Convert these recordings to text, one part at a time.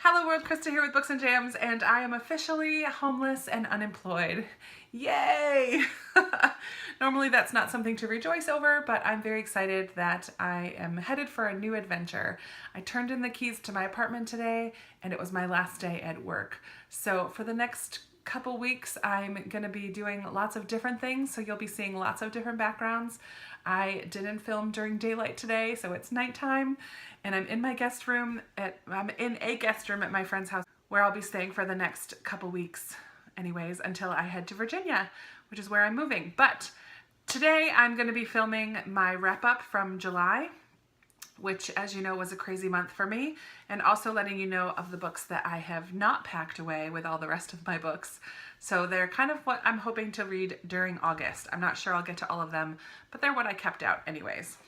Hello world, Krista here with Books and Jams, and I am officially homeless and unemployed. Yay! Normally that's not something to rejoice over, but I'm very excited that I am headed for a new adventure. I turned in the keys to my apartment today, and it was my last day at work. So for the next couple weeks, I'm going to be doing lots of different things, so you'll be seeing lots of different backgrounds. I didn't film during daylight today, so it's nighttime, and I'm in a guest room at my friend's house where I'll be staying for the next couple weeks anyways until I head to Virginia, which is where I'm moving. But today I'm going to be filming my wrap-up from July, which, as you know, was a crazy month for me, and also letting you know of the books that I have not packed away with all the rest of my books. So they're kind of what I'm hoping to read during August. I'm not sure I'll get to all of them, but they're what I kept out anyways.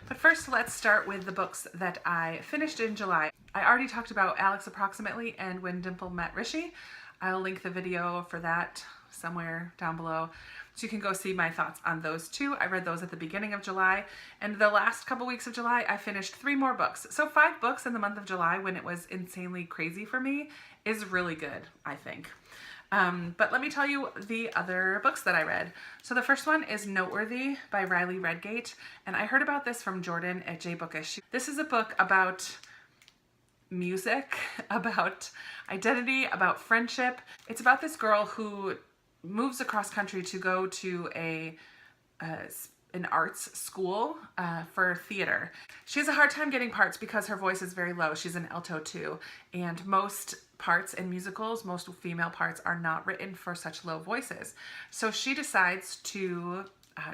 But first, let's start with the books that I finished in July. I already talked about Alex Approximately and When Dimple Met Rishi. I'll link the video for that somewhere down below, so you can go see my thoughts on those two. I read those at the beginning of July, and the last couple weeks of July I finished 3 more books. So 5 books in the month of July, when it was insanely crazy for me, is really good, I think. But let me tell you the other books that I read. So the first one is Noteworthy by Riley Redgate, and I heard about this from Jordan at J Bookish. This is a book about music, about identity, about friendship. It's about this girl who moves across country to go to an arts school for theater. She has a hard time getting parts because her voice is very low. She's an alto too, and most parts in musicals, most female parts, are not written for such low voices. So she decides to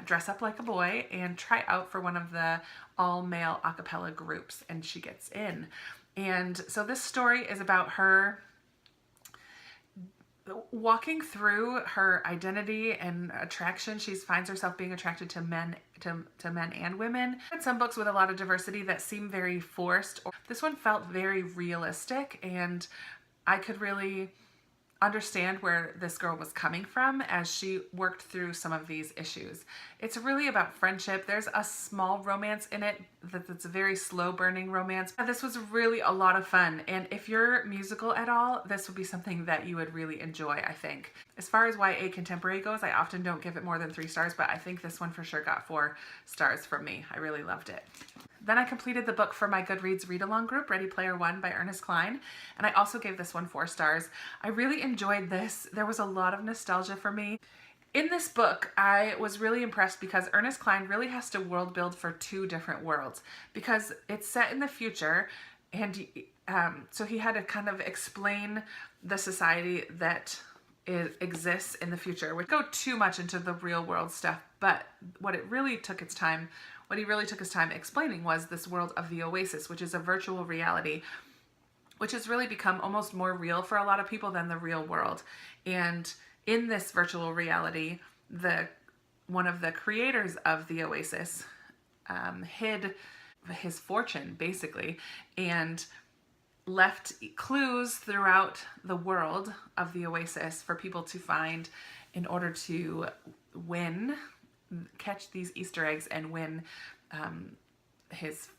dress up like a boy and try out for one of the all-male a cappella groups, and she gets in. And so this story is about her walking through her identity and attraction. She finds herself being attracted to men, to men and women. I read some books with a lot of diversity that seem very forced. This one felt very realistic, and I could really understand where this girl was coming from as she worked through some of these issues. It's really about friendship. There's a small romance in it that's a very slow burning romance. This was really a lot of fun, and if you're musical at all, this would be something that you would really enjoy, I think. As far as YA contemporary goes, I often don't give it more than 3 stars, but I think this one for sure got 4 stars from me. I really loved it. Then I completed the book for my Goodreads read-along group, Ready Player One by Ernest Cline, and I also gave this one 4 stars. I really enjoyed this. There was a lot of nostalgia for me. In this book, I was really impressed because Ernest Cline really has to world build for 2 different worlds, because it's set in the future, and so he had to kind of explain the society that exists in the future. We go too much into the real world stuff, but what he really took his time explaining was this world of the Oasis, which is a virtual reality, which has really become almost more real for a lot of people than the real world. And in this virtual reality, one of the creators of the Oasis hid his fortune, basically, and left clues throughout the world of the Oasis for people to find in order to catch these Easter eggs and win his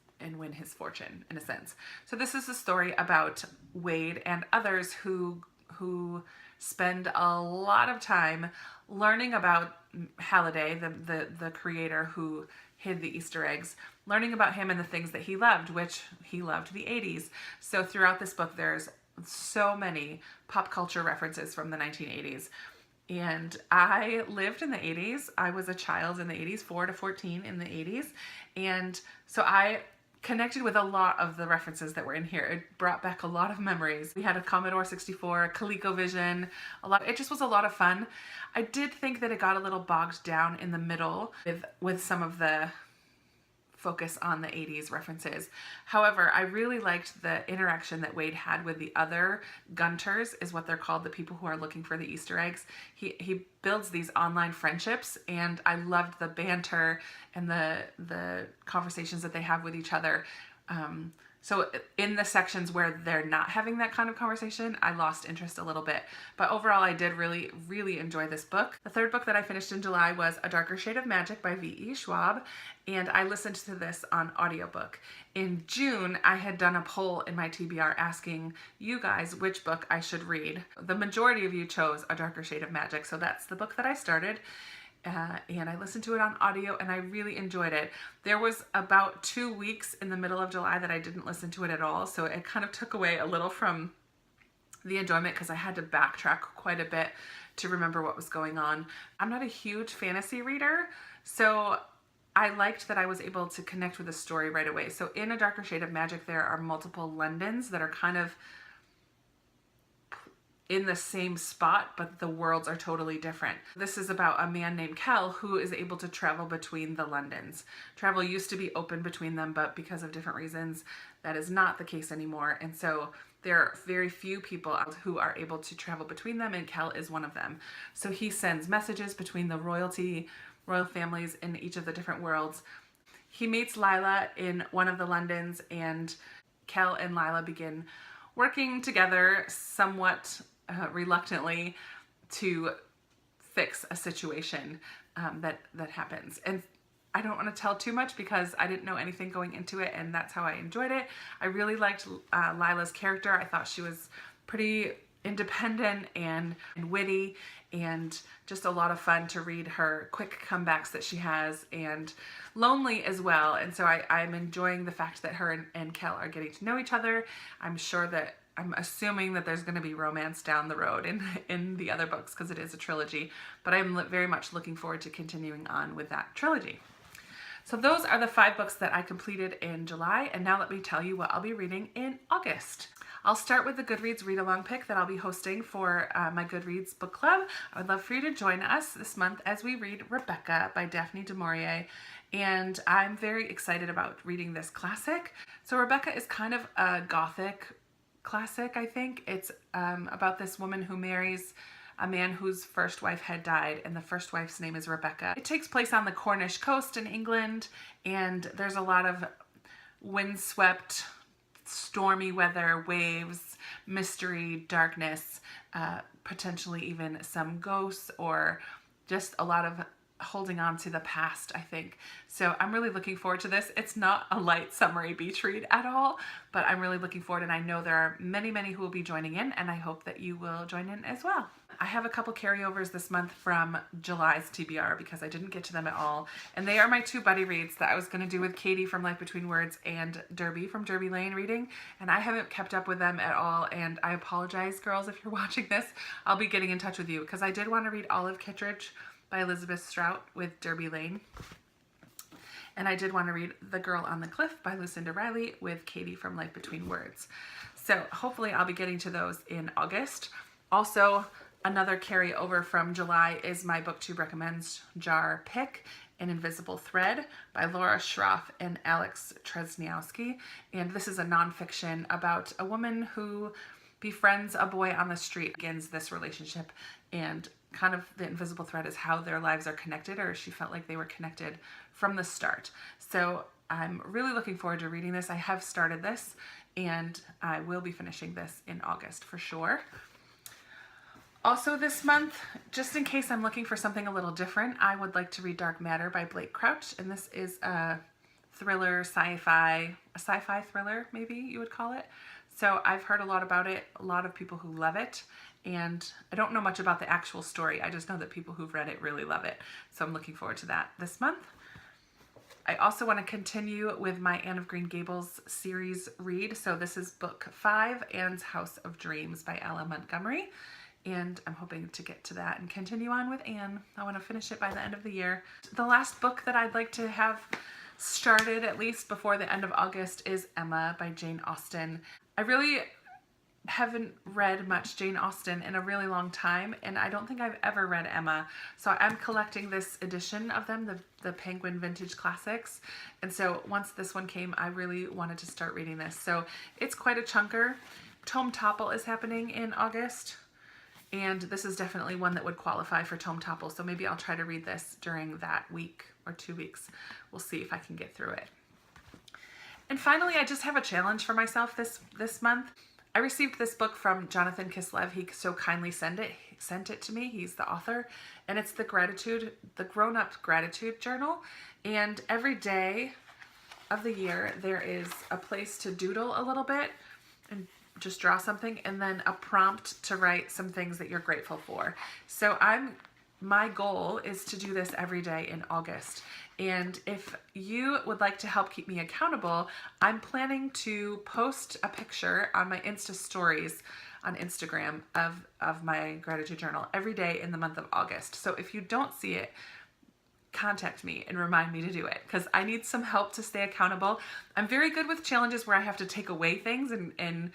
fortune, in a sense. So this is a story about Wade and others who spend a lot of time learning about Halliday, the creator who hid the Easter eggs, learning about him and the things that he loved, which he loved the 80s. So throughout this book, there's so many pop culture references from the 1980s. And I lived in the 80s. I was a child in the 80s, 4 to 14 in the 80s. And so I connected with a lot of the references that were in here. It brought back a lot of memories. We had a Commodore 64, a ColecoVision, it just was a lot of fun. I did think that it got a little bogged down in the middle with some of the focus on the 80s references. However, I really liked the interaction that Wade had with the other Gunters, is what they're called, the people who are looking for the Easter eggs. He builds these online friendships, and I loved the banter and the conversations that they have with each other. So in the sections where they're not having that kind of conversation, I lost interest a little bit. But overall, I did really, really enjoy this book. The third book that I finished in July was A Darker Shade of Magic by V.E. Schwab, and I listened to this on audiobook. In June, I had done a poll in my TBR asking you guys which book I should read. The majority of you chose A Darker Shade of Magic, so that's the book that I started. And I listened to it on audio and I really enjoyed it. There was about 2 weeks in the middle of July that I didn't listen to it at all, so it kind of took away a little from the enjoyment because I had to backtrack quite a bit to remember what was going on. I'm not a huge fantasy reader, so I liked that I was able to connect with the story right away. So in A Darker Shade of Magic, there are multiple Londons that are kind of in the same spot, but the worlds are totally different. This is about a man named Kel who is able to travel between the Londons. Travel used to be open between them, but because of different reasons, that is not the case anymore. And so there are very few people who are able to travel between them, and Kel is one of them. So he sends messages between the royal families in each of the different worlds. He meets Lila in one of the Londons, and Kel and Lila begin working together somewhat reluctantly to fix a situation that happens. And I don't want to tell too much because I didn't know anything going into it, and that's how I enjoyed it. I really liked Lila's character. I thought she was pretty independent and witty, and just a lot of fun to read her quick comebacks that she has, and lonely as well. And so I'm enjoying the fact that her and Kel are getting to know each other. I'm assuming that there's going to be romance down the road in the other books because it is a trilogy, but I'm very much looking forward to continuing on with that trilogy. So those are the 5 books that I completed in July, and now let me tell you what I'll be reading in August. I'll start with the Goodreads read-along pick that I'll be hosting for my Goodreads book club. I would love for you to join us this month as we read Rebecca by Daphne du Maurier, and I'm very excited about reading this classic. So Rebecca is kind of a gothic classic, I think. It's about this woman who marries a man whose first wife had died, and the first wife's name is Rebecca. It takes place on the Cornish coast in England, and there's a lot of windswept, stormy weather, waves, mystery, darkness, potentially even some ghosts, or just a lot of holding on to the past, I think. So I'm really looking forward to this. It's not a light summery beach read at all, but I'm really looking forward, and I know there are many, many who will be joining in, and I hope that you will join in as well. I have a couple carryovers this month from July's TBR because I didn't get to them at all, and they are my 2 buddy reads that I was going to do with Katie from Life Between Words and Derby from Derby Lane Reading, and I haven't kept up with them at all, and I apologize, girls, if you're watching this. I'll be getting in touch with you because I did want to read Olive Kittredge by Elizabeth Strout with Derby Lane. And I did want to read The Girl on the Cliff by Lucinda Riley with Katie from Life Between Words. So hopefully I'll be getting to those in August. Also, another carryover from July is my BookTube Recommends jar pick, An Invisible Thread by Laura Schroff and Alex Tresniowski. And this is a nonfiction about a woman who befriends a boy on the street, begins this relationship, and kind of the invisible thread is how their lives are connected, or she felt like they were connected from the start. So I'm really looking forward to reading this. I have started this, and I will be finishing this in August for sure. Also this month, just in case I'm looking for something a little different, I would like to read Dark Matter by Blake Crouch, and this is a thriller, a sci-fi thriller, maybe you would call it. So I've heard a lot about it, a lot of people who love it, and I don't know much about the actual story. I just know that people who've read it really love it. So I'm looking forward to that this month. I also want to continue with my Anne of Green Gables series read. So this is book 5, Anne's House of Dreams by Ella Montgomery. And I'm hoping to get to that and continue on with Anne. I want to finish it by the end of the year. The last book that I'd like to have started at least before the end of August is Emma by Jane Austen. I really haven't read much Jane Austen in a really long time, and I don't think I've ever read Emma. So I'm collecting this edition of them, the Penguin Vintage Classics. And so once this one came, I really wanted to start reading this. So it's quite a chunker. Tome Topple is happening in August, and this is definitely one that would qualify for Tome Topple. So maybe I'll try to read this during that week or 2 weeks. We'll see if I can get through it. And finally, I just have a challenge for myself this month. I received this book from Jonathan Kislev. He so kindly sent it to me. He's the author, and it's the grown-up gratitude journal. And every day of the year, there is a place to doodle a little bit and just draw something, and then a prompt to write some things that you're grateful for. So my goal is to do this every day in August. And if you would like to help keep me accountable, I'm planning to post a picture on my Insta stories on Instagram of my gratitude journal every day in the month of August. So if you don't see it, contact me and remind me to do it, because I need some help to stay accountable. I'm very good with challenges where I have to take away things and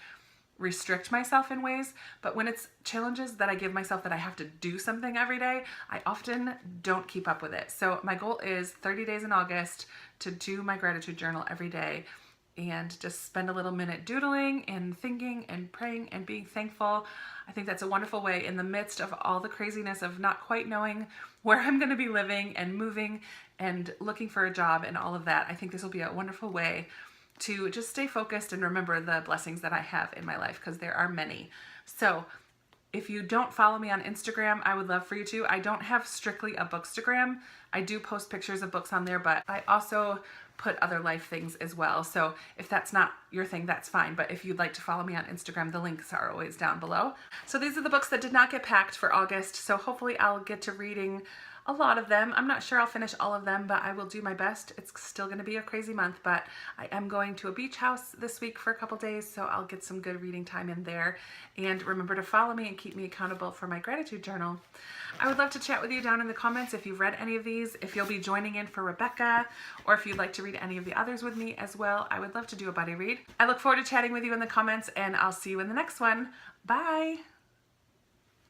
restrict myself in ways, but when it's challenges that I give myself that I have to do something every day, I often don't keep up with it. So my goal is 30 days in August to do my gratitude journal every day and just spend a little minute doodling and thinking and praying and being thankful. I think that's a wonderful way in the midst of all the craziness of not quite knowing where I'm going to be living and moving and looking for a job and all of that. I think this will be a wonderful way to just stay focused and remember the blessings that I have in my life, because there are many. So if you don't follow me on Instagram, I would love for you to. I don't have strictly a bookstagram. I do post pictures of books on there, but I also put other life things as well. So if that's not your thing, that's fine. But if you'd like to follow me on Instagram, the links are always down below. So these are the books that did not get packed for August. So hopefully I'll get to reading a lot of them. I'm not sure I'll finish all of them, but I will do my best. It's still going to be a crazy month, but I am going to a beach house this week for a couple days, so I'll get some good reading time in there. And remember to follow me and keep me accountable for my gratitude journal. I would love to chat with you down in the comments if you've read any of these, if you'll be joining in for Rebecca, or if you'd like to read any of the others with me as well. I would love to do a buddy read. I look forward to chatting with you in the comments, and I'll see you in the next one. Bye!